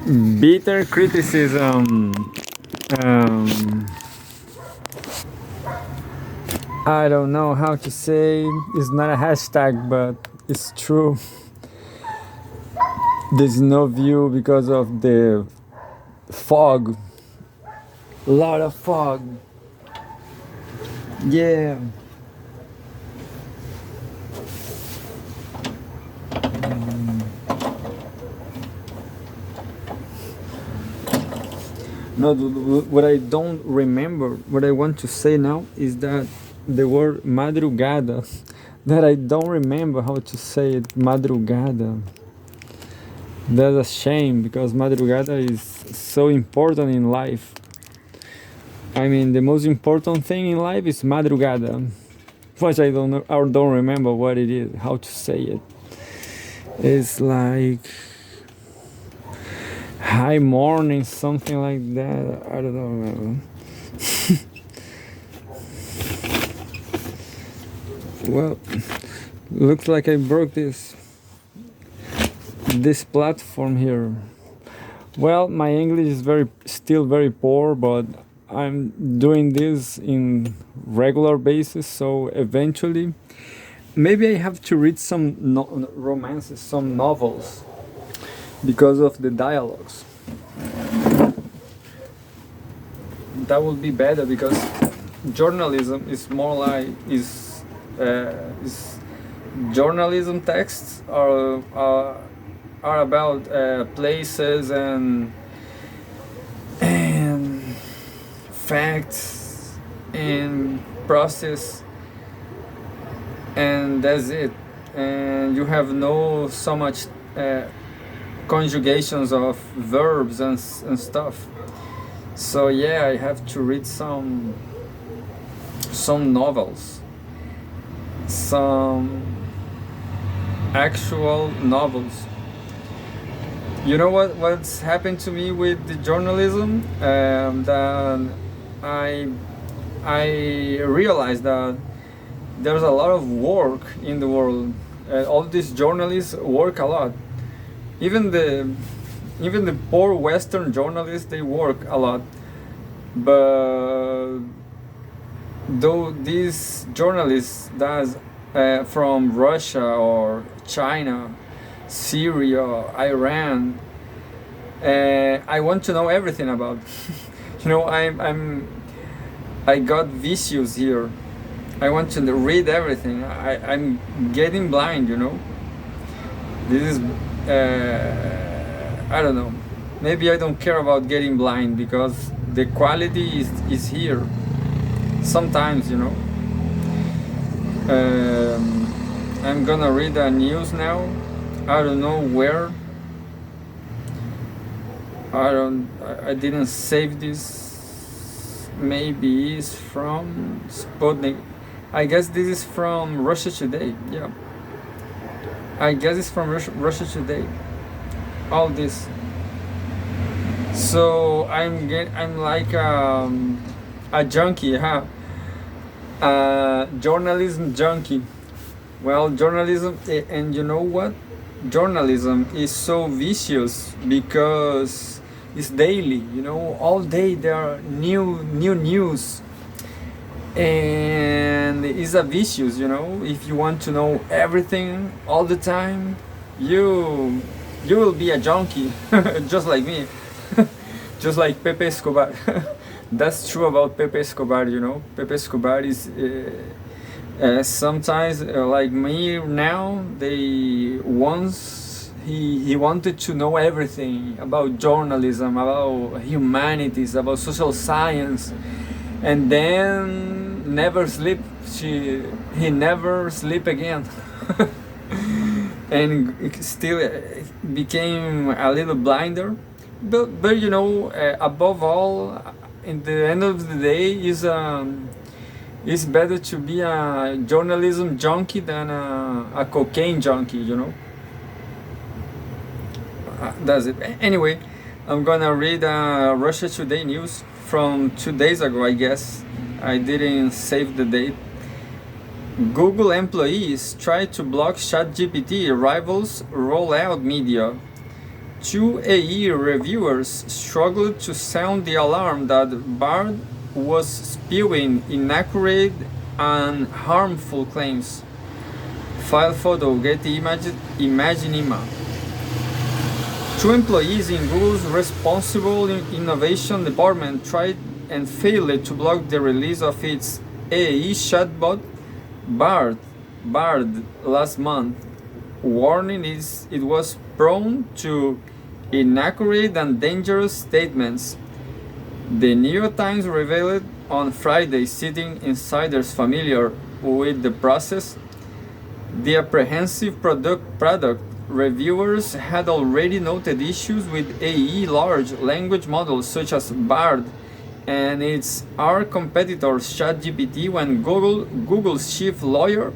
Bitter criticism. Um, I don't know how to say. It's not a hashtag, but it's true. There's no view because of the fog. A lot of fog. Yeah. No, what I don't remember, what I want to say now is that the word madrugada, that I don't remember how to say it, madrugada. That's a shame because madrugada is so important in life. I mean, the most important thing in life is madrugada, which I don't know or don't remember what it is, how to say it. It's like high morning, something like that. I don't know. Well, looks like I broke this platform here. Well, my English is still very poor, but I'm doing this in regular basis, so eventually maybe I have to read some romances, some novels, because of the dialogues. That would be better because journalism is more like is journalism texts are about places and facts and process, and that's it. And you have no so much conjugations of verbs and stuff. So yeah, I have to read some novels, some actual novels. You know what's happened to me with the journalism? That I realized that there's a lot of work in the world. All these journalists work a lot. Even the poor Western journalists, they work a lot. But though these journalists from Russia or China, Syria, Iran, I want to know everything about. You know, I got vicious here. I want to read everything. I'm getting blind, you know. This is I don't know. Maybe I don't care about getting blind because the quality is here. Sometimes, you know. I'm gonna read the news now. I don't know where. I didn't save this. Maybe it's from Sputnik. I guess this is from Russia Today. Yeah. I guess it's from Russia Today. All this. So I'm like a junkie, huh? Journalism junkie. Well, journalism, and you know what? Journalism is so vicious because it's daily. You know, all day there are new news, and it's a vicious. You know, if you want to know everything all the time, you will be a junkie, just like me, just like Pepe Escobar. That's true about Pepe Escobar, you know. Pepe Escobar is sometimes like me now. He wanted to know everything about journalism, about humanities, about social science, and then never sleep. He never sleep again. And still became a little blinder, but you know, above all, in the end of the day, it's better to be a journalism junkie than a cocaine junkie, you know. That's it. Anyway, I'm gonna read Russia Today news from 2 days ago, I guess. I didn't save the date. Google employees try to block ChatGPT rivals roll out media. Two AE reviewers struggled to sound the alarm that Bard was spewing inaccurate and harmful claims. File photo, get image, Imaginima. Two employees in Google's responsible innovation department tried and failed to block the release of its AE chatbot Bard last month, warning it was prone to inaccurate and dangerous statements. The New York Times revealed on Friday, citing insiders familiar with the process, the apprehensive product reviewers had already noted issues with AE large language models such as Bard and our competitor's ChatGPT when Google's chief lawyer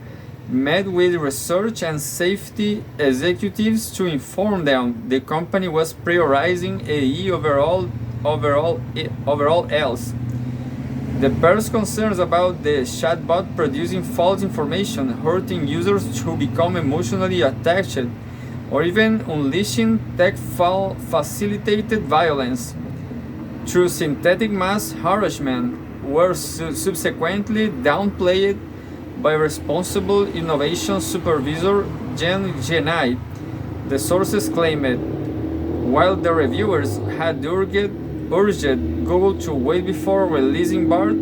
met with research and safety executives to inform them the company was prioritizing AE overall else. The pair's concerns about the chatbot producing false information, hurting users who become emotionally attached, or even unleashing tech-facilitated violence through synthetic mass harassment were subsequently downplayed by responsible innovation supervisor Genai, the sources claimed, while the reviewers had urged Google to wait before releasing Bard.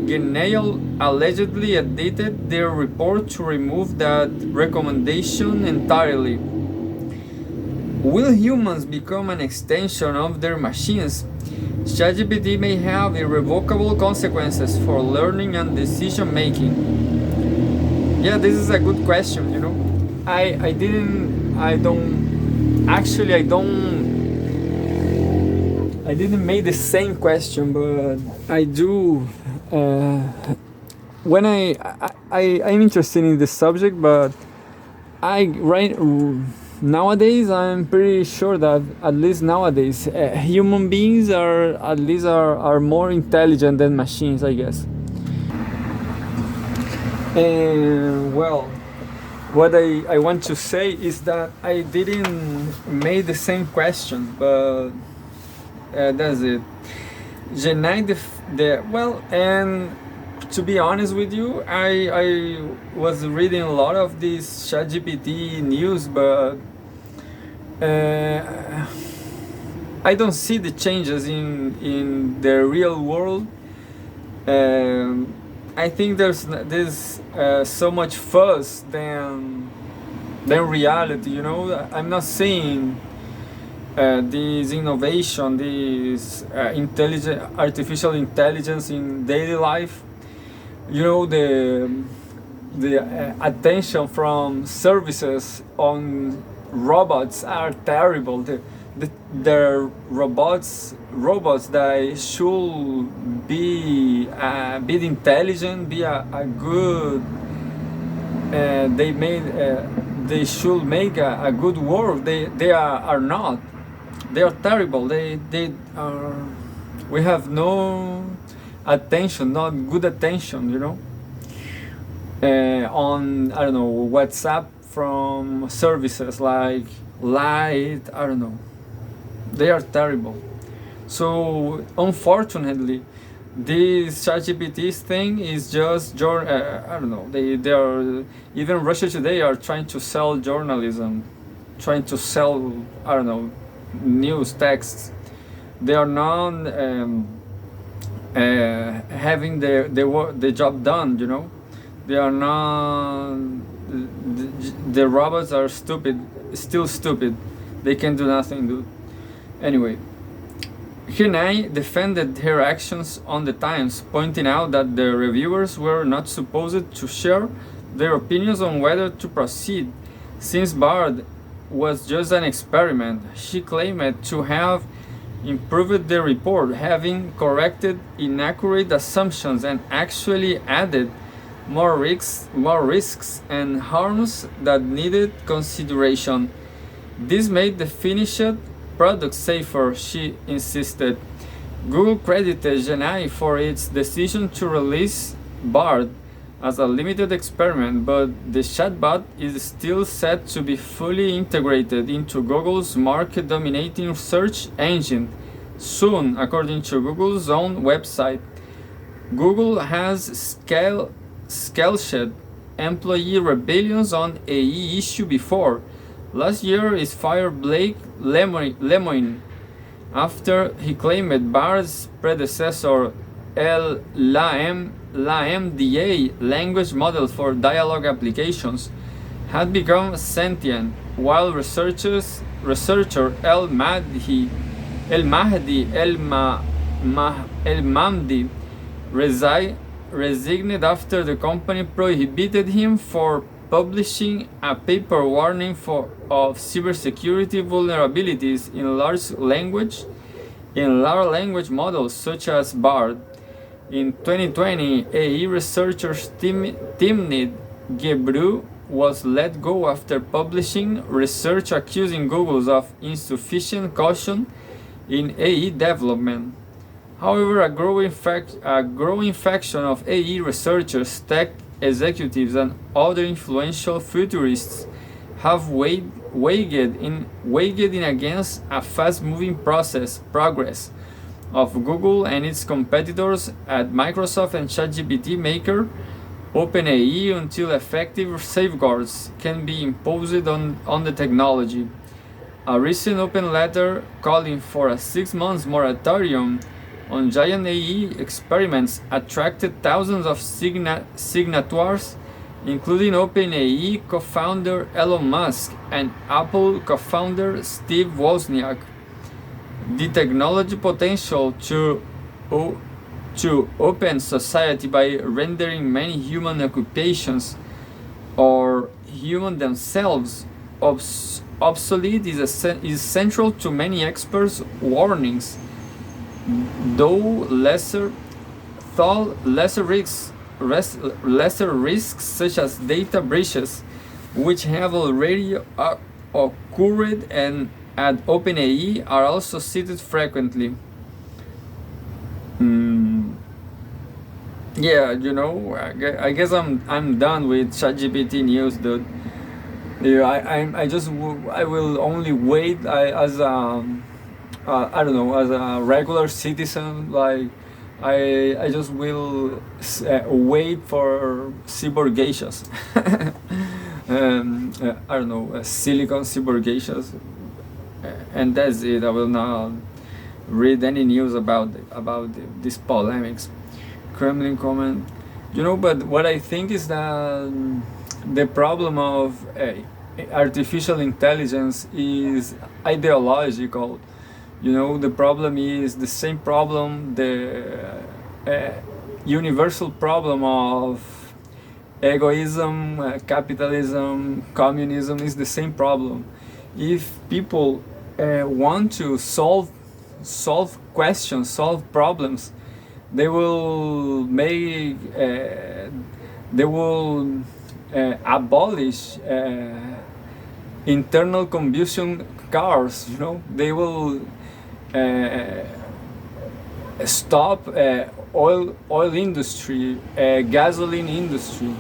Genai allegedly edited their report to remove that recommendation entirely. Will humans become an extension of their machines? ChatGPT may have irrevocable consequences for learning and decision making. Yeah, this is a good question, you know. I didn't make the same question, but I do. When I'm interested in this subject, but nowadays I'm pretty sure that at least nowadays human beings are more intelligent than machines, I guess. And well, what I want to say is that I didn't make the same question, but that's it. Genai, and to be honest with you, I was reading a lot of this ChatGPT news, but I don't see the changes in the real world. I think there's so much fuss than reality, you know. I'm not seeing this innovation, this artificial intelligence in daily life. You know, the attention from services on robots are terrible. The robots that should be intelligent, be a good. They should make a good work. They are not. They are terrible. They are. We have no attention, not good attention. You know. On I don't know WhatsApp from services like Light. I don't know. They are terrible. So unfortunately, this ChatGPT thing is just I don't know. They are, even Russia Today are trying to sell journalism, trying to sell, I don't know, news texts. They are not having the job done. You know, they are not. The robots are stupid, still stupid. They can do nothing, dude. Anyway, Hinai defended her actions on the Times, pointing out that the reviewers were not supposed to share their opinions on whether to proceed, since Bard was just an experiment. She claimed to have improved the report, having corrected inaccurate assumptions and actually added more risks and harms that needed consideration. This made the finished product safer, she insisted. Google credited Genai for its decision to release Bard as a limited experiment, but the chatbot is still set to be fully integrated into Google's market-dominating search engine soon, according to Google's own website. Google has squelched employee rebellions on AI issue before. Last year, it fired Blake Lemoine after he claimed Bard's predecessor LaMDA language model for dialogue applications had become sentient, while researcher El Mahdi resigned after the company prohibited him for publishing a paper warning of cybersecurity vulnerabilities in large language models such as Bard. In 2020, AI researchers Timnit Gebru was let go after publishing research accusing Google of insufficient caution in AI development. However, a growing faction of AI researchers, tech executives, and other influential futurists have weighed in against a fast-moving progress of Google and its competitors at Microsoft and ChatGPT maker OpenAI until effective safeguards can be imposed on the technology. A recent open letter calling for a 6-month moratorium on giant AI experiments attracted thousands of signatories, including OpenAI co-founder Elon Musk and Apple co-founder Steve Wozniak. The technology potential to open society by rendering many human occupations or human themselves obsolete is central to many experts' warnings. Though lesser risks such as data breaches, which have already occurred and at OpenAI, are also cited frequently. Yeah, I guess I'm done with ChatGPT news, dude. Yeah, I will only wait as a I don't know, as a regular citizen. Like I just will wait for cyborg geishas. I don't know, silicon cyborg geishas, and that's it. I will not read any news about these polemics. Kremlin comment, but what I think is that the problem of artificial intelligence is ideological. The problem is the same problem, the universal problem of egoism, capitalism, communism is the same problem. If people want to solve questions, solve problems, they will abolish internal combustion cars. They will stop oil industry, gasoline industry.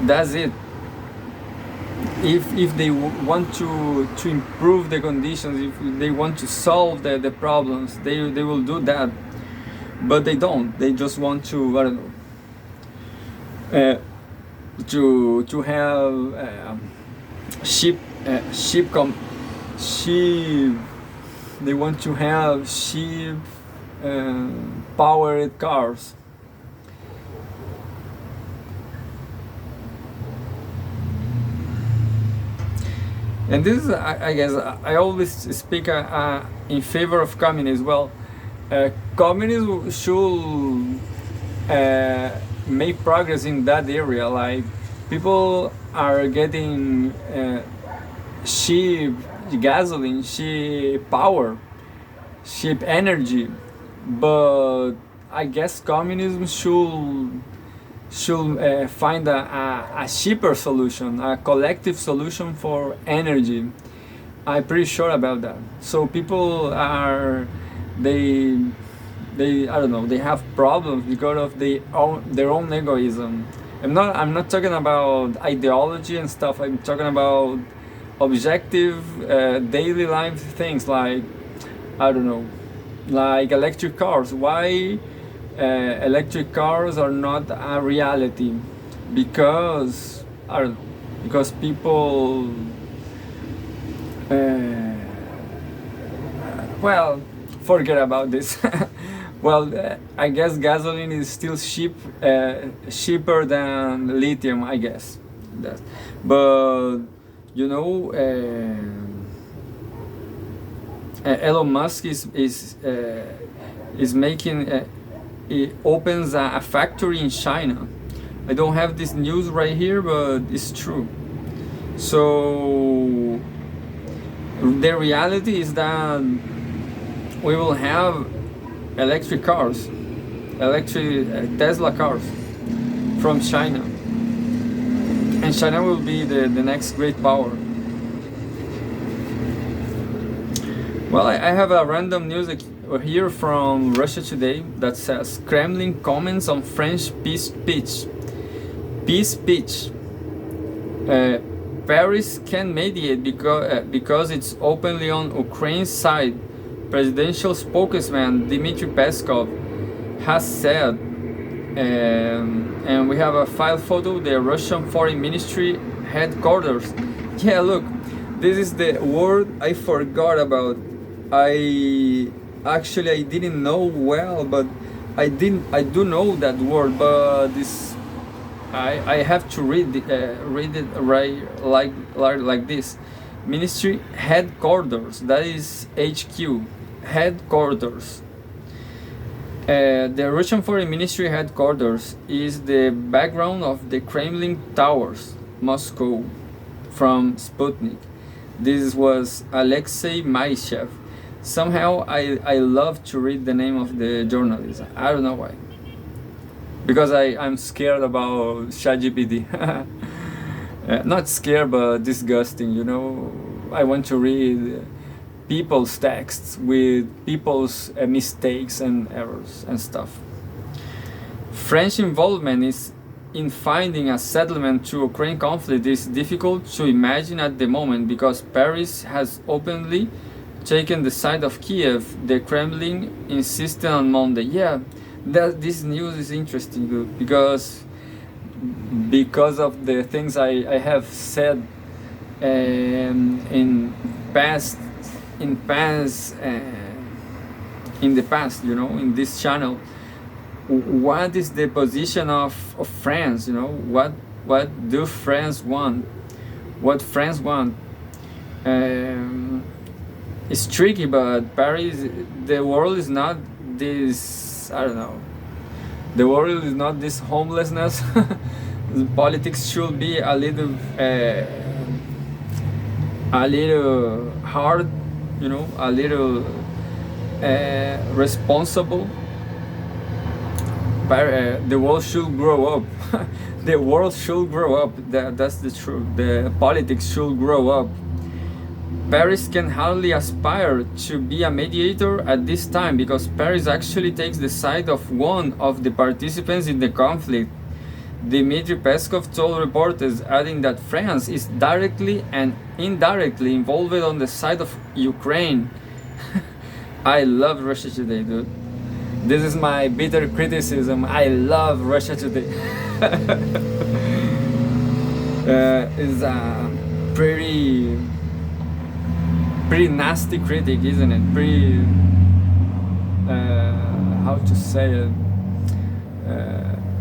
That's it. If they want to improve the conditions, if they want to solve the problems, they will do that. But they don't. They just want to, I don't know, to have sheep. They want to have sheep powered cars. And this is, I guess, I always speak in favor of communism. Well, communism should make progress in that area. Like, people are getting cheap gasoline, cheap power, cheap energy, but I guess communism should find a cheaper solution, a collective solution for energy. I'm pretty sure about that. So people are they they, I don't know, they have problems because of their own egoism. I'm not talking about ideology and stuff. I'm talking about objective daily life things, like, I don't know, like electric cars. Why electric cars are not a reality? Because, I don't know, because people, well, forget about this. Well, I guess gasoline is still cheaper than lithium, I guess. That. But, you know, Elon Musk is making, he opens a factory in China. I don't have this news right here, but it's true. So the reality is that we will have electric cars, electric Tesla cars from China, and China will be the next great power. Well, I have a random news here from Russia Today that says Kremlin comments on French peace speech. Paris can mediate because it's openly on Ukraine's side. Presidential spokesman Dmitry Peskov has said, and we have a file photo, the Russian Foreign Ministry headquarters. Yeah, look, this is the word I forgot about. I didn't know well, but I do know that word, but this I have to read it right, like this. Ministry headquarters, that is HQ, headquarters. The Russian Foreign Ministry headquarters is the background of the Kremlin Towers, Moscow, from Sputnik. This was Alexei Maishev. Somehow I love to read the name of the journalist. I don't know why. Because I'm scared about ChatGPT. Not scared, but disgusting, you know. I want to read people's texts with people's mistakes and errors and stuff. French involvement in finding a settlement to Ukraine conflict is difficult to imagine at the moment because Paris has openly taken the side of Kiev. The Kremlin insisted on Monday. Yeah, this news is interesting, dude, because of the things I have said in the past, you know, in this channel. What is the position of France? You know, what do France want? What France want? It's tricky, but Paris, the world is not this, I don't know, the world is not this homelessness. Politics should be a little hard, you know, a little responsible. The world should grow up. The world should grow up. That's the truth. The politics should grow up. Paris can hardly aspire to be a mediator at this time because Paris actually takes the side of one of the participants in the conflict. Dmitry Peskov told reporters, adding that France is directly and indirectly involved on the side of Ukraine. I love Russia Today, dude. This is my bitter criticism. I love Russia Today. It's a pretty nasty critic, isn't it? Pretty, how to say it?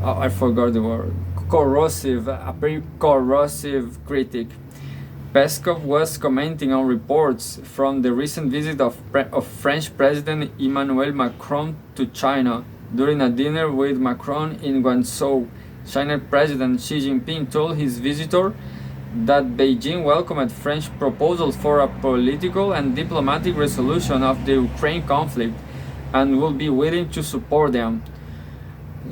I forgot the word. Corrosive, a pretty corrosive critic. Peskov was commenting on reports from the recent visit of French President Emmanuel Macron to China. During a dinner with Macron in Guangzhou, China President Xi Jinping told his visitor that Beijing welcomed French proposals for a political and diplomatic resolution of the Ukraine conflict and will be willing to support them.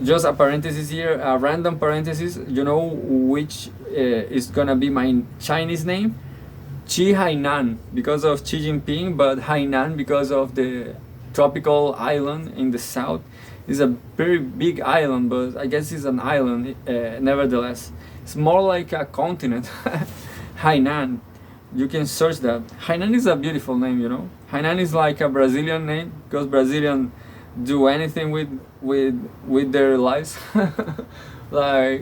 Just a parenthesis here, a random parenthesis. You know which is gonna be my Chinese name? Chi Hainan, because of Xi Jinping, but Hainan because of the tropical island in the south. It's a very big island, but I guess it's an island nevertheless. It's more like a continent. Hainan. You can search that. Hainan is a beautiful name, you know. Hainan is like a Brazilian name because Brazilian do anything with their lives. Like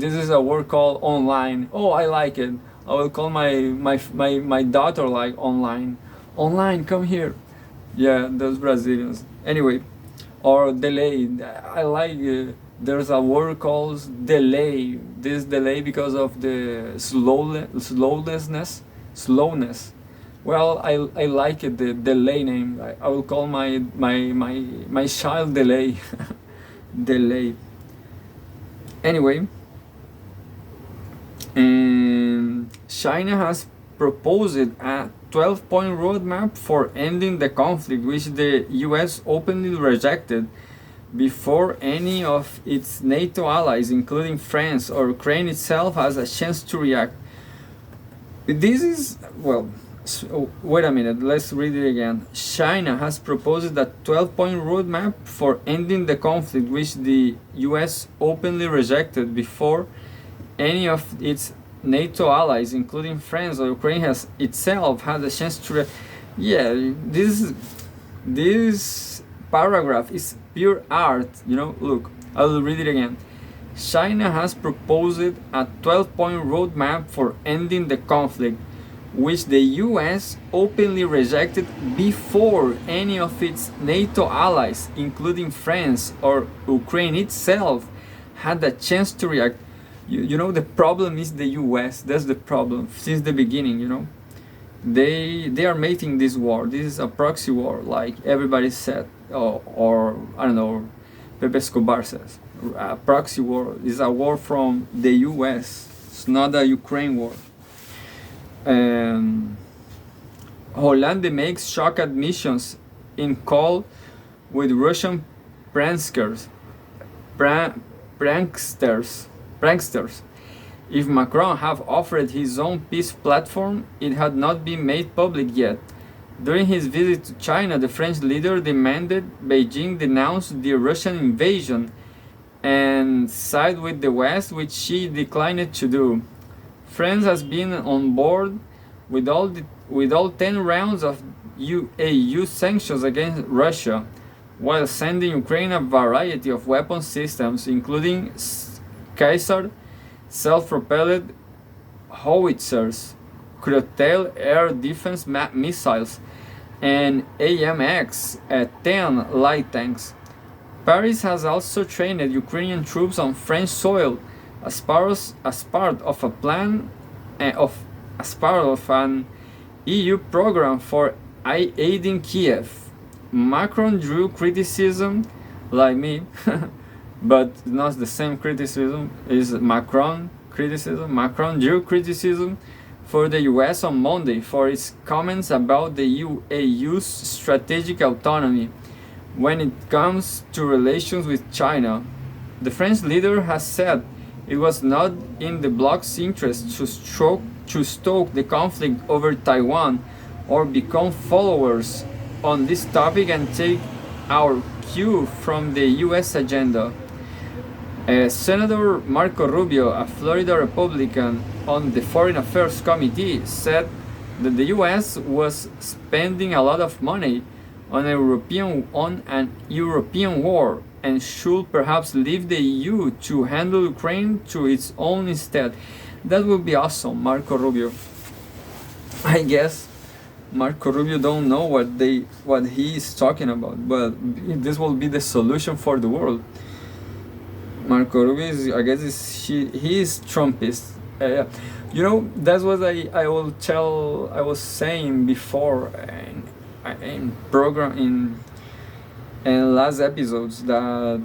this is a word called online. Oh, I like it. I will call my daughter like online. Online, come here. Yeah, those Brazilians. Anyway, or delay. I like. There's a word called delay. This delay because of the slowness. Well, I like it. The delay name. I will call my child delay. Delay. Anyway, and China has proposed a 12-point roadmap for ending the conflict, which the US openly rejected before any of its NATO allies, including France or Ukraine itself, has a chance to react. This is, well, wait a minute, let's read it again. China has proposed a 12-point roadmap for ending the conflict, which the US openly rejected before any of its NATO allies, including France or Ukraine, has itself had a chance to. Yeah, this paragraph is pure art. You know, look, I will read it again. China has proposed a 12-point roadmap for ending the conflict, which the US openly rejected before any of its NATO allies, including France or Ukraine itself, had a chance to react. You know, the problem is the US. That's the problem since the beginning, you know. They are making this war. This is a proxy war, like everybody said, or I don't know, Pepe Escobar says. A proxy war is a war from the US. It's not a Ukraine war. Hollande makes shock admissions in call with Russian pranksters. If Macron have offered his own peace platform, it had not been made public yet. During his visit to China, the French leader demanded Beijing denounce the Russian invasion and side with the West, which she declined to do. France has been on board with all 10 rounds of EU sanctions against Russia, while sending Ukraine a variety of weapon systems, including Kaiser self-propelled howitzers, Crutel air defense missiles, and AMX-10 light tanks. Paris has also trained Ukrainian troops on French soil as part of a plan as part of an EU program for aiding Kiev. Macron drew criticism, like me, but not the same criticism is Macron criticism. Macron drew criticism for the US on Monday for its comments about the EU's strategic autonomy when it comes to relations with China. The French leader has said it was not in the bloc's interest to stoke the conflict over Taiwan or become followers on this topic and take our cue from the US agenda. Senator Marco Rubio, a Florida Republican on the Foreign Affairs Committee, said that the US was spending a lot of money on an European war and should perhaps leave the EU to handle Ukraine to its own instead. That would be awesome, Marco Rubio. I guess Marco Rubio don't know what he is talking about, but this will be the solution for the world. Marco Rubio is, I guess, he is Trumpist. You know, that's what I was saying before in program in last episodes that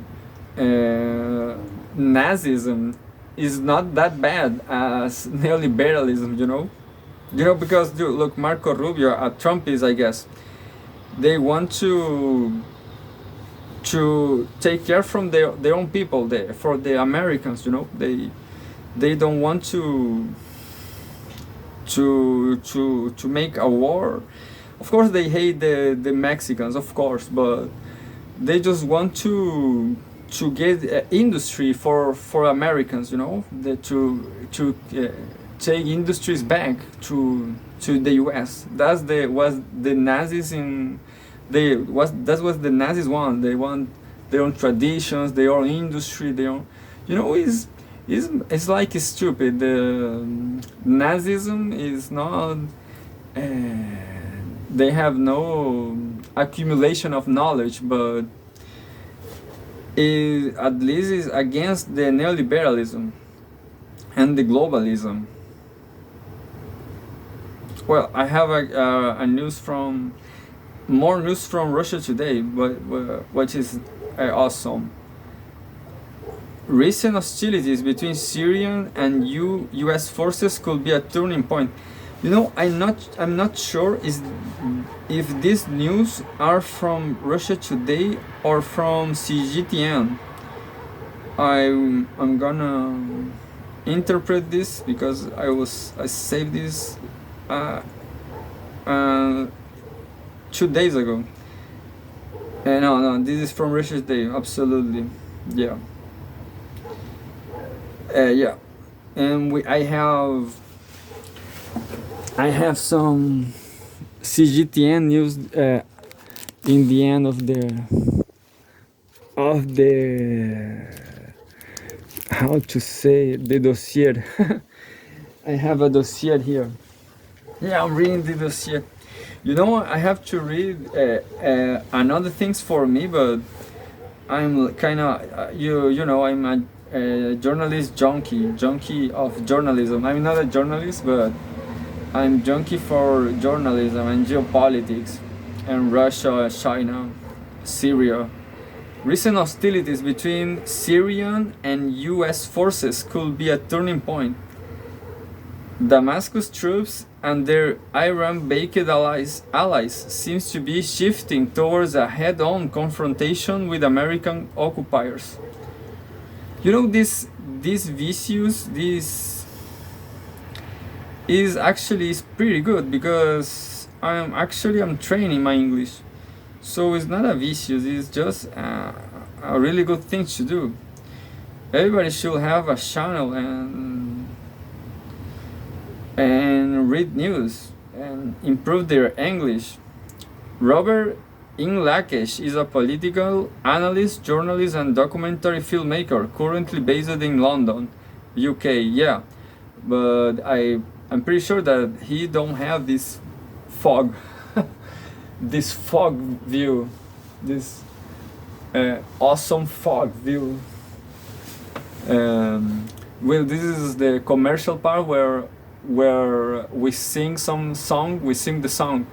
Nazism is not that bad as neoliberalism. You know, because dude, look, Marco Rubio, a Trumpist, I guess, they want to take care from their own people, for the Americans. You know, they don't want to make a war of course they hate the Mexicans, of course, but they just want to get industry for Americans, you know, to take industries back to the U.S. That's the was the Nazis in they was that was the Nazis want. They want their own traditions, their own industry, their own, you know, it's like it's stupid. The Nazism is not. They have no accumulation of knowledge, but at least is against the neoliberalism and the globalism. Well, I have a news from more news from Russia today, but which is awesome. Recent hostilities between Syrian and U.S. forces could be a turning point. You know, I'm not sure if these news are from Russia Today or from CGTN. I'm gonna interpret this because I saved this 2 days ago. No, this is from Russia Today. Absolutely, yeah. Yeah, and I have some CGTN news in the end of the how to say the dossier. I have a dossier here. Yeah, I'm reading the dossier. You know, I have to read another things for me, but I'm kind of you know I'm a journalist junkie of journalism. I'm not a journalist, but I'm junkie for journalism and geopolitics and Russia, China, Syria. Recent hostilities between Syrian and US forces could be a turning point. Damascus troops and their Iran-backed allies seems to be shifting towards a head-on confrontation with American occupiers. You know, this vicious, this is pretty good because I'm training my English, so it's not a vicious. It's just a really good thing to do. Everybody should have a channel and read news and improve their English. Robert Lakesh is a political analyst, journalist, and documentary filmmaker currently based in London, UK. Yeah, but I'm pretty sure that he don't have this fog, this fog view, this awesome fog view. Well, this is the commercial part where we sing some song. We sing the song.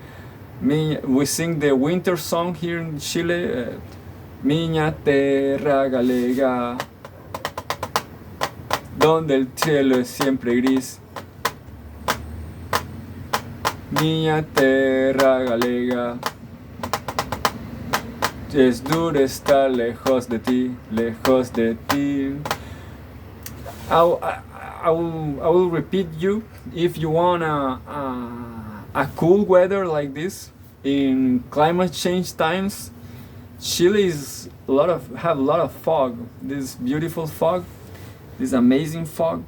We sing the winter song here in Chile. Miña terra galega, donde el cielo es siempre gris. Miña terra galega, es duro estar lejos de ti, lejos de ti. I will repeat you if you want a cool weather like this in climate change times. Chile is have a lot of fog. This beautiful fog, this amazing fog.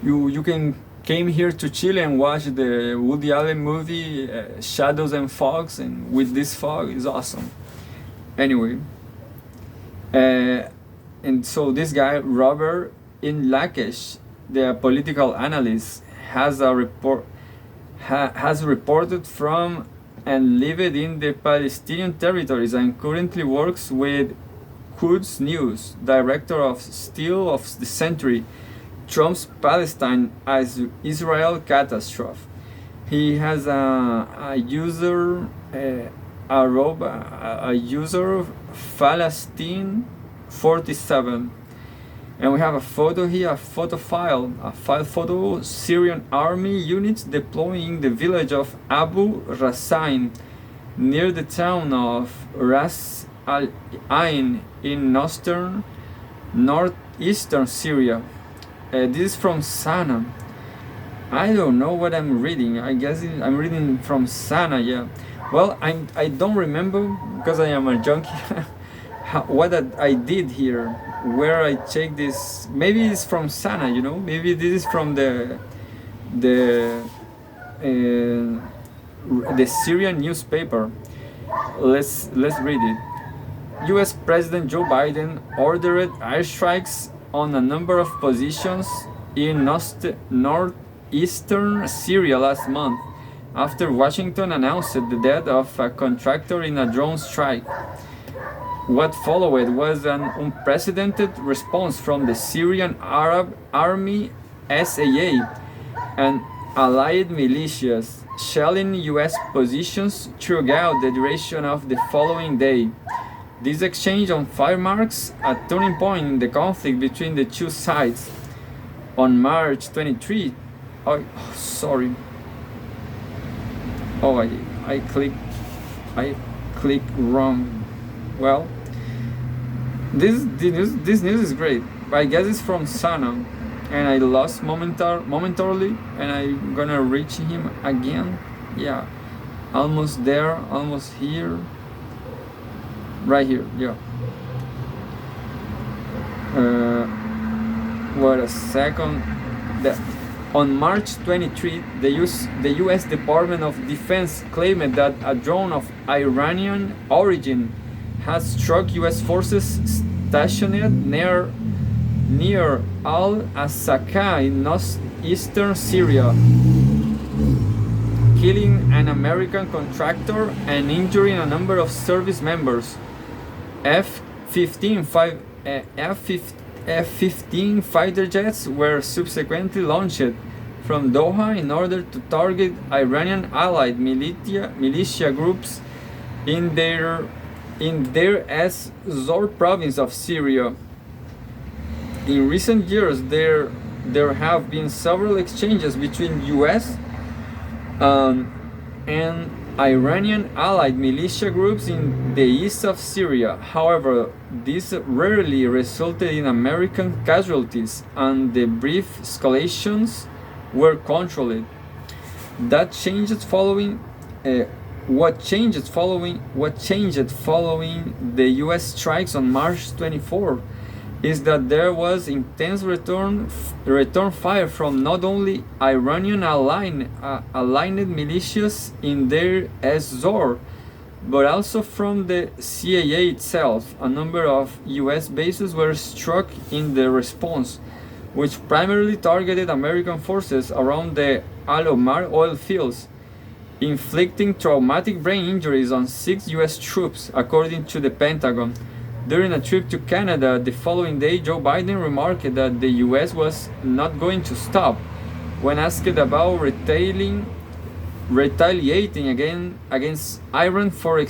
You can came here to Chile and watch the Woody Allen movie Shadows and Fogs, and with this fog is awesome. Anyway, and so this guy Robert Lakesh, the political analyst, has reported from and lived in the Palestinian territories and currently works with Quds News, director of Steel of the Century, Trump's Palestine as Israel catastrophe. He has a user Palestine 47, and we have a photo here, a file photo. Syrian army units deploying the village of Abu Rasain near the town of Ras Al Ain in northeastern Syria. This is from Sana. I don't know what I'm reading. I guess I'm reading from Sana. Yeah. Well, I don't remember because I am a junkie. What I did here, where I check this. Maybe it's from Sana. You know. Maybe this is from the the Syrian newspaper. Let's read it. U.S. President Joe Biden ordered airstrikes on a number of positions in northeastern Syria last month, after Washington announced the death of a contractor in a drone strike. What followed was an unprecedented response from the Syrian Arab Army SAA and allied militias, shelling U.S. positions throughout the duration of the following day. This exchange on fire marks a turning point in the conflict between the two sides. On March 23, sorry. Oh, I clicked wrong. Well, this news is great. I guess it's from Sana, and I lost momentarily, and I'm gonna reach him again. Yeah, almost there, almost here. Right here, yeah. Wait a second. On March 23, the U.S. Department of Defense claimed that a drone of Iranian origin had struck U.S. forces stationed near Al-Asaka in northeastern Syria, killing an American contractor and injuring a number of service members. F-15 fighter jets were subsequently launched from Doha in order to target Iranian allied militia groups in their Zor province of Syria. In recent years, there have been several exchanges between U.S. And Iranian allied militia groups in the east of Syria. However, this rarely resulted in American casualties, and the brief escalations were controlled. What changed following the U.S. strikes on March 24 is that there was intense return fire from not only Iranian aligned militias in Deir ez-Zor, but also from the CAA itself. A number of U.S. bases were struck in the response, which primarily targeted American forces around the Al-Omar oil fields, inflicting traumatic brain injuries on 6 U.S. troops, according to the Pentagon. During a trip to Canada the following day, Joe Biden remarked that the U.S. was not going to stop. When asked about retaliating against Iran for the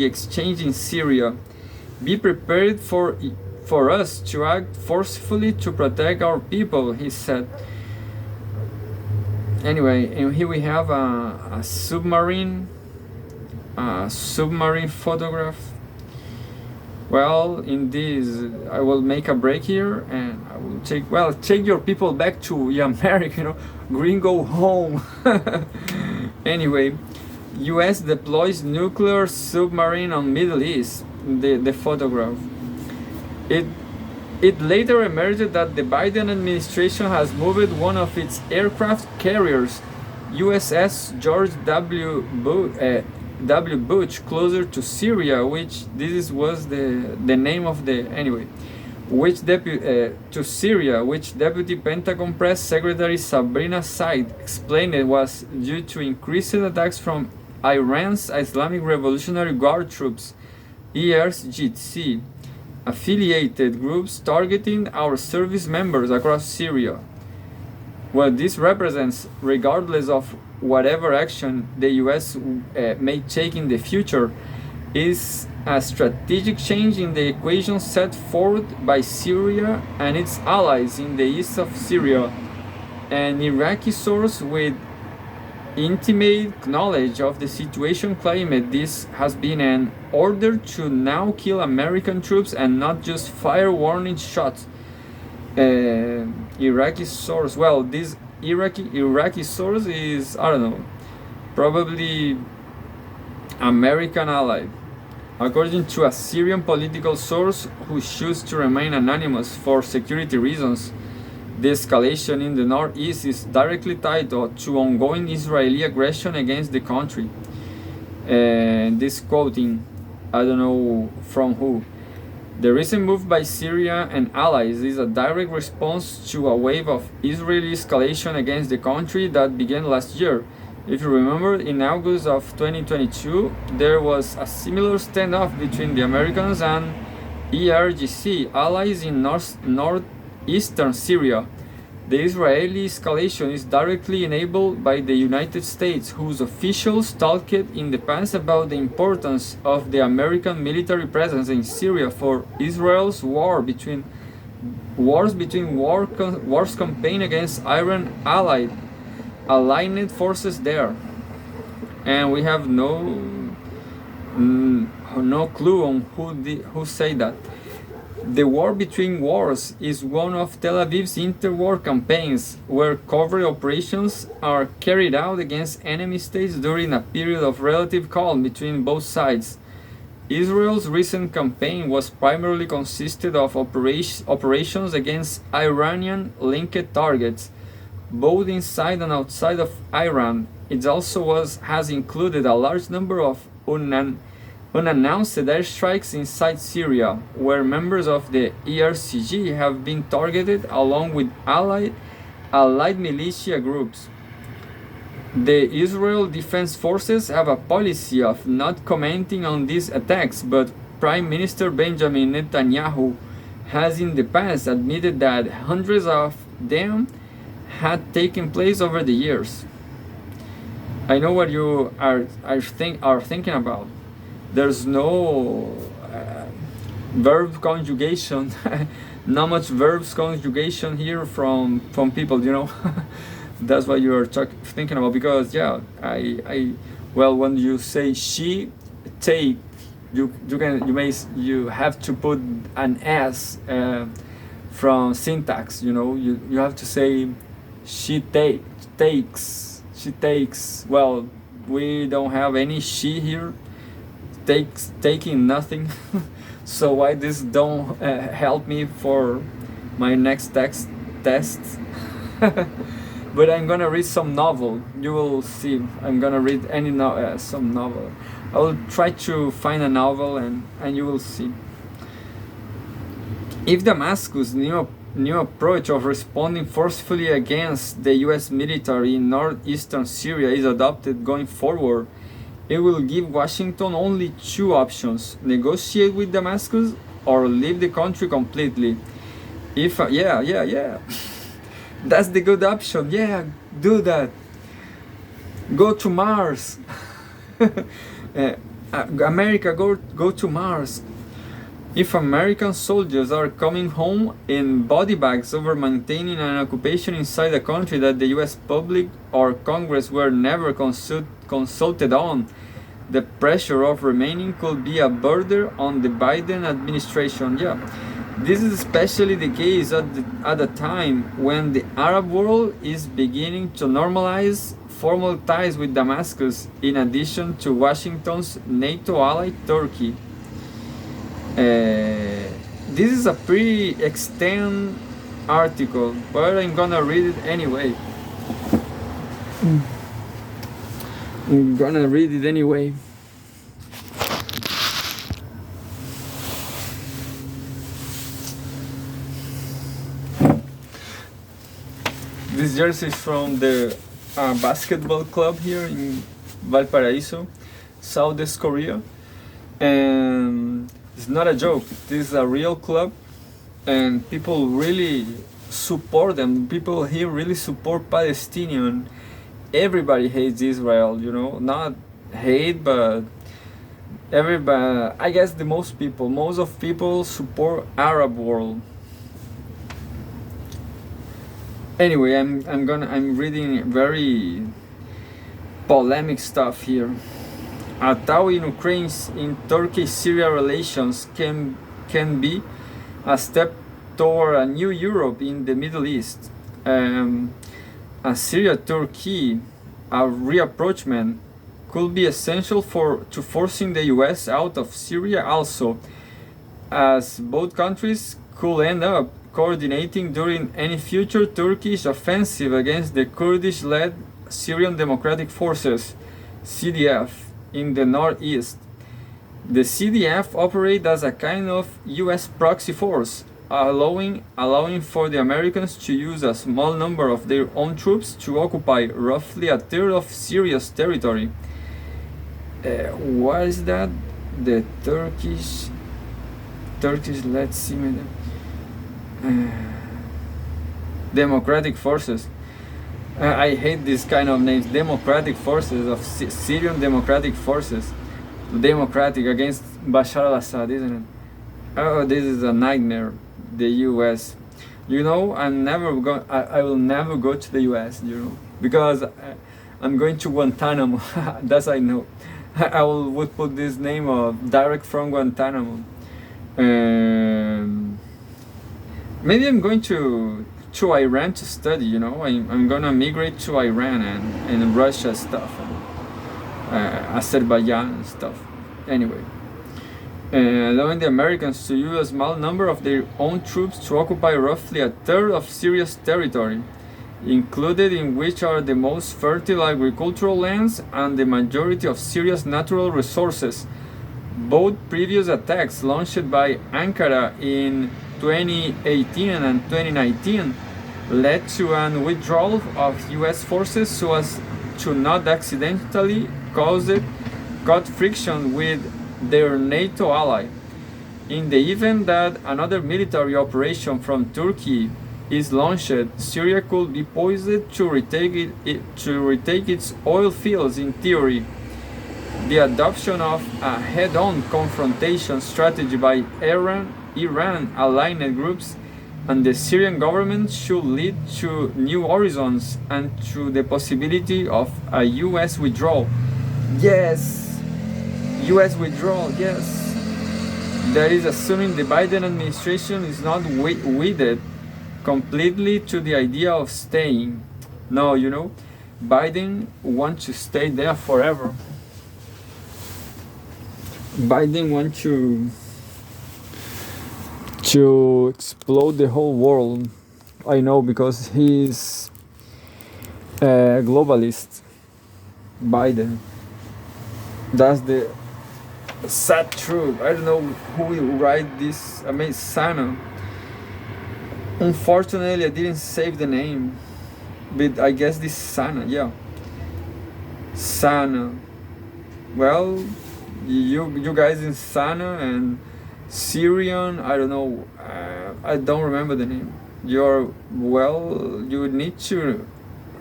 exchange in Syria, "Be prepared for us to act forcefully to protect our people," he said. Anyway, and here we have a submarine photograph. Well, in this, I will make a break here, and I will take your people back to America, gringo home. Anyway, U.S. deploys nuclear submarine on Middle East. The photograph. It later emerged that the Biden administration has moved one of its aircraft carriers, USS George W. Bush, closer to Syria, which this was the name of to Syria, which Deputy Pentagon Press Secretary Sabrina Said explained it was due to increased attacks from Iran's Islamic Revolutionary Guard troops, IRGC, affiliated groups targeting our service members across Syria. What this represents, regardless of whatever action the U.S. may take in the future, is a strategic change in the equation set forth by Syria and its allies in the east of Syria. An Iraqi source with intimate knowledge of the situation claimed this has been an order to now kill American troops and not just fire warning shots. Iraqi source. Well, this Iraqi source is, I don't know, probably American ally. According to a Syrian political source who chose to remain anonymous for security reasons, the escalation in the northeast is directly tied to ongoing Israeli aggression against the country. And this quoting, I don't know from who. The recent move by Syria and allies is a direct response to a wave of Israeli escalation against the country that began last year. If you remember, in August of 2022, there was a similar standoff between the Americans and IRGC allies in northeastern Syria. The Israeli escalation is directly enabled by the United States, whose officials talked in the past about the importance of the American military presence in Syria for Israel's wars between wars campaign against Iran aligned forces there. And we have no clue on who said that. The War Between Wars is one of Tel Aviv's interwar campaigns, where covert operations are carried out against enemy states during a period of relative calm between both sides. Israel's recent campaign was primarily consisted of operations against Iranian-linked targets, both inside and outside of Iran. It also has included a large number of unannounced airstrikes inside Syria, where members of the IRGC have been targeted along with allied militia groups. The Israel Defense Forces have a policy of not commenting on these attacks, but Prime Minister Benjamin Netanyahu has in the past admitted that hundreds of them had taken place over the years. I know what you are thinking about. There's no verb conjugation, not much verbs conjugation here from people, you know. That's what you're thinking about, because yeah, well, when you say she take, you have to put an s from syntax, you know. You have to say she takes. Well, we don't have any she here. Taking nothing. So why this don't help me for my next test? But I'm gonna read some novel. You will see. I'm gonna read some novel. I will try to find a novel, and you will see. If Damascus' new approach of responding forcefully against the U.S. military in northeastern Syria is adopted going forward, it will give Washington only two options: negotiate with Damascus or leave the country completely. Yeah. That's the good option. Yeah, do that. Go to Mars. America, go to Mars. If American soldiers are coming home in body bags over maintaining an occupation inside a country that the US public or Congress were never consulted on, the pressure of remaining could be a burden on the Biden administration. Yeah, this is especially the case at a time when the Arab world is beginning to normalize formal ties with Damascus, in addition to Washington's NATO ally Turkey. This is a pretty extended article, but I'm gonna read it anyway. I'm gonna read it anyway. This jersey is from the basketball club here in Valparaiso, Southeast Korea, and it's not a joke. This is a real club, and people really support them. People here really support Palestinian. Everybody hates Israel, you know, not hate, but everybody, I guess most of people support Arab world. Anyway, I'm reading very polemic stuff here. A thaw in Ukraine's in Turkey-Syria relations can be a step toward a new Europe in the Middle East. Syria-Turkey, a reapproachment could be essential to forcing the US out of Syria also, as both countries could end up coordinating during any future Turkish offensive against the Kurdish-led Syrian Democratic Forces, CDF, in the northeast. The CDF operate as a kind of US proxy force, allowing for the Americans to use a small number of their own troops to occupy roughly a third of Syria's territory. What is that? The Turkish, let's see, Democratic Forces. I hate this kind of names. Democratic Forces of Syrian Democratic Forces. Democratic against Bashar al-Assad, isn't it? Oh, this is a nightmare. The U.S. You know, I will never go to the U.S. You know, because I'm going to Guantanamo. That's I know. would put this name of direct from Guantanamo. Maybe I'm going to Iran to study. You know, I'm gonna migrate to Iran and Russia stuff, Azerbaijan and stuff. Anyway. Allowing the Americans to use a small number of their own troops to occupy roughly a third of Syria's territory, included in which are the most fertile agricultural lands and the majority of Syria's natural resources. Both previous attacks launched by Ankara in 2018 and 2019 led to an withdrawal of US forces so as to not accidentally cause friction with their NATO ally. In the event that another military operation from Turkey is launched, Syria could be poised to retake its oil fields in theory. The adoption of a head-on confrontation strategy by Iran-aligned groups and the Syrian government should lead to new horizons and to the possibility of a US withdrawal. Yes! US withdrawal, yes. That is assuming the Biden administration is not wedded completely to the idea of staying. No, you know, Biden wants to stay there forever. Biden wants to explode the whole world. I know, because he's a globalist. Biden. That's the sad truth. I don't know who will write this. I mean, Sana. Unfortunately, I didn't save the name, but I guess this Sana. Yeah, Sana. Well, you guys in Sana and Syrian. I don't know. I don't remember the name. You need to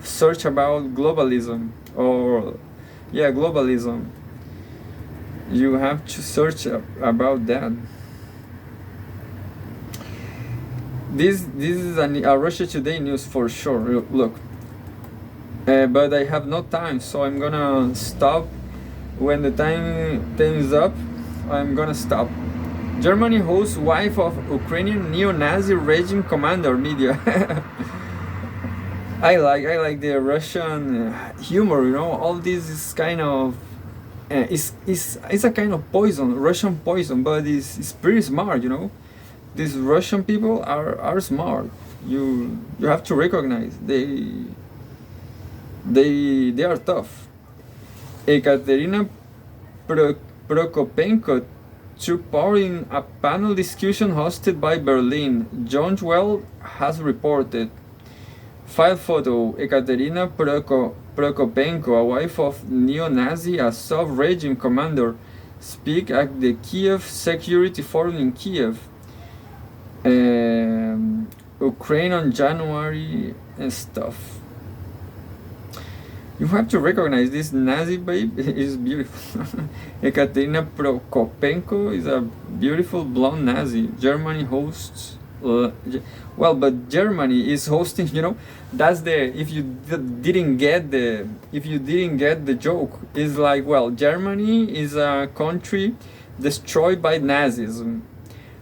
search about globalism globalism. You have to search about that. This is a Russia Today news for sure. Look, but I have no time, so I'm gonna stop. When the time is up, I'm gonna stop. Germany hosts wife of Ukrainian neo-Nazi regime commander. Media. I like the Russian humor. You know, all this is kind of. It's a kind of poison, Russian poison, but it's pretty smart, you know. These Russian people are smart. You have to recognize they are tough. Ekaterina Prokopenko took part in a panel discussion hosted by Berlin. John Well has reported. File photo: Ekaterina Prokopenko, a wife of neo-Nazi Azov regime commander, speak at the Kiev Security Forum in Kiev, Ukraine on January and stuff. You have to recognize this Nazi babe is beautiful. Ekaterina Prokopenko is a beautiful blonde Nazi. Germany hosts. But Germany is hosting. You know, that's if you didn't get the joke, it's like, well, Germany is a country destroyed by Nazism,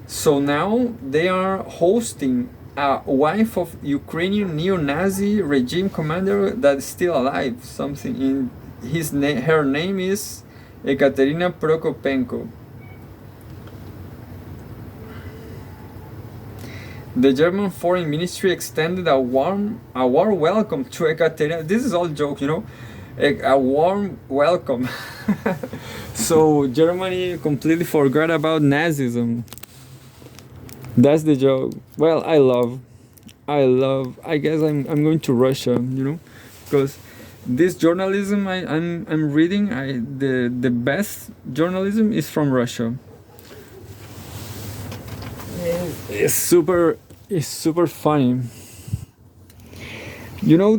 so now they are hosting a wife of Ukrainian neo-Nazi regime commander that is still alive. Something in her name is Ekaterina Prokopenko. The German Foreign Ministry extended a warm welcome to Ekaterina. This is all joke, you know, a warm welcome. So Germany completely forgot about Nazism. That's the joke. Well, I guess I'm going to Russia, you know, because this journalism I'm reading, the best journalism is from Russia. It's super funny. You know,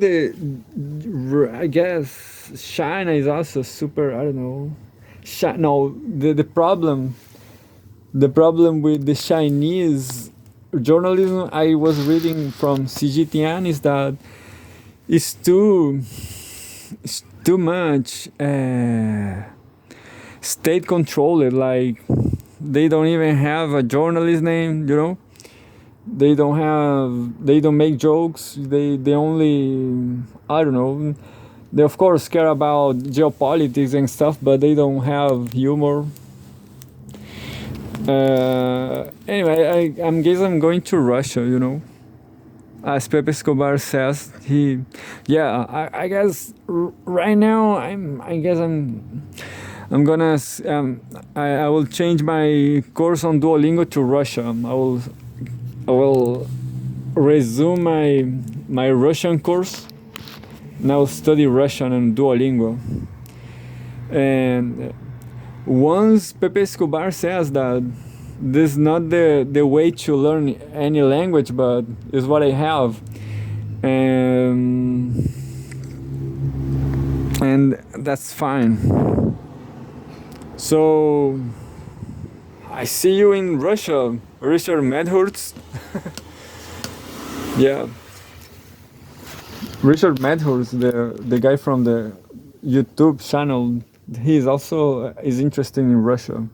I guess China is also super, I don't know. No, the problem with the Chinese journalism I was reading from CGTN is that it's too much state controlled. Like, they don't even have a journalist name, you know. They don't make jokes. They only, I don't know. They of course care about geopolitics and stuff, but they don't have humor. Anyway, I guess I'm going to Russia, you know. As Pepe Escobar says, I guess right now I'm gonna I will change my course on Duolingo to Russia. I will resume my Russian course. Now study Russian on Duolingo. And once Pepe Escobar says that this is not the way to learn any language, but is what I have. And that's fine. So I see you in Russia, Richard Medhurst. Yeah. Richard Medhurst, the guy from the YouTube channel, he is also is interested in Russia.